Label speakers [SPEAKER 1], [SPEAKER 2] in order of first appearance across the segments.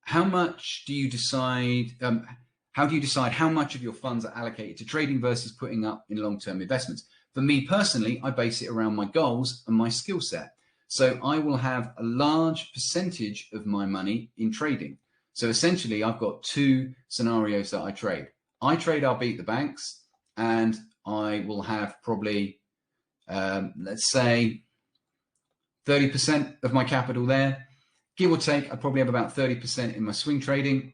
[SPEAKER 1] how much do you decide? How do you decide how much of your funds are allocated to trading versus putting up in long-term investments? For me personally, I base it around my goals and my skill set. So I will have a large percentage of my money in trading. So essentially, I've got two scenarios that I trade. I trade, I'll beat the banks, and I will have probably, let's say, 30% of my capital there. Give or take, I probably have about 30% in my swing trading.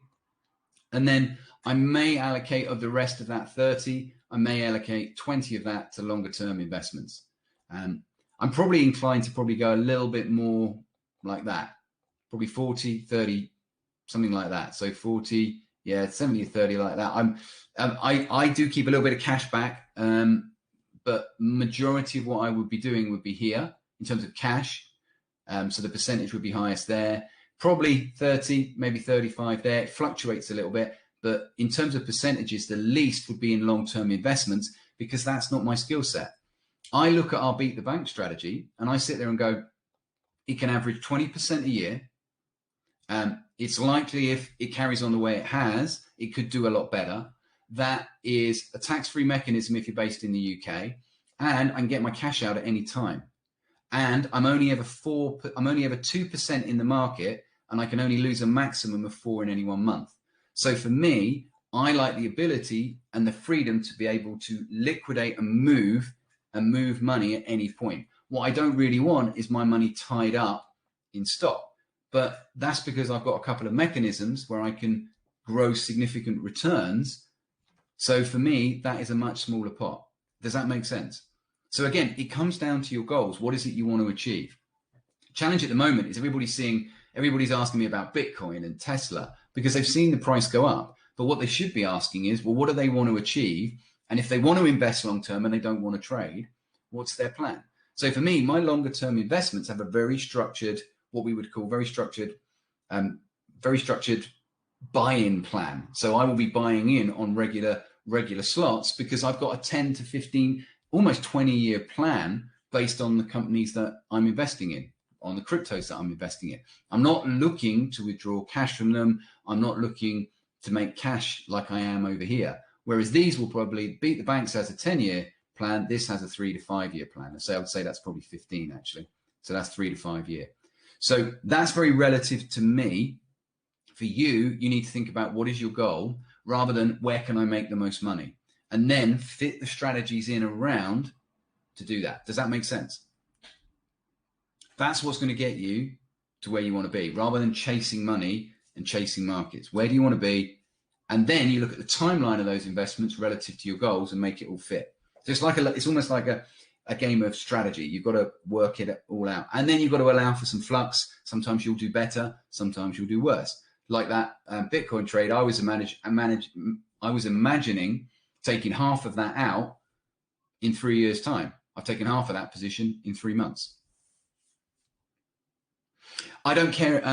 [SPEAKER 1] And then I may allocate of the rest of that 30, I may allocate 20 of that to longer term investments. I'm probably inclined to probably go a little bit more like that, probably 40, 30, something like that. So 40, yeah, 70 or 30 like that. I do keep a little bit of cash back, but majority of what I would be doing would be here in terms of cash. So the percentage would be highest there, probably 30, maybe 35 there. It fluctuates a little bit, but in terms of percentages, the least would be in long-term investments because that's not my skill set. I look at our beat the bank strategy and I sit there and go, it can average 20% a year. It's likely if it carries on the way it has, it could do a lot better. That is a tax-free mechanism if you're based in the UK, and I can get my cash out at any time. And I'm only ever 2% in the market, and I can only lose a maximum of 4 in any 1 month. So for me, I like the ability and the freedom to be able to liquidate and move money at any point. What I don't really want is my money tied up in stock. But that's because I've got a couple of mechanisms where I can grow significant returns. So for me, that is a much smaller pot. Does that make sense? So again, it comes down to your goals. What is it you want to achieve? Challenge at the moment is everybody's asking me about Bitcoin and Tesla because they've seen the price go up. But what they should be asking is, well, what do they want to achieve? And if they want to invest long term and they don't want to trade, what's their plan? So for me, my longer term investments have a very structured, what we would call very structured buy-in plan. So I will be buying in on regular slots because I've got a 10 to 15, almost 20-year plan based on the companies that I'm investing in, on the cryptos that I'm investing in. I'm not looking to withdraw cash from them. I'm not looking to make cash like I am over here. Whereas these will probably beat the banks as a 10-year plan. This has a 3 to 5 year plan. So I would say that's probably 15 actually. So that's 3 to 5 year. So that's very relative to me. For you, you need to think about what is your goal rather than where can I make the most money, and then fit the strategies in around to do that. Does that make sense? That's what's going to get you to where you want to be rather than chasing money and chasing markets. Where do you want to be? And then you look at the timeline of those investments relative to your goals and make it all fit. So it's almost like a game of strategy. You've got to work it all out. And then you've got to allow for some flux. Sometimes you'll do better. Sometimes you'll do worse. Like that Bitcoin trade, I was imagining taking half of that out in 3 years' time. I've taken half of that position in 3 months. I don't care.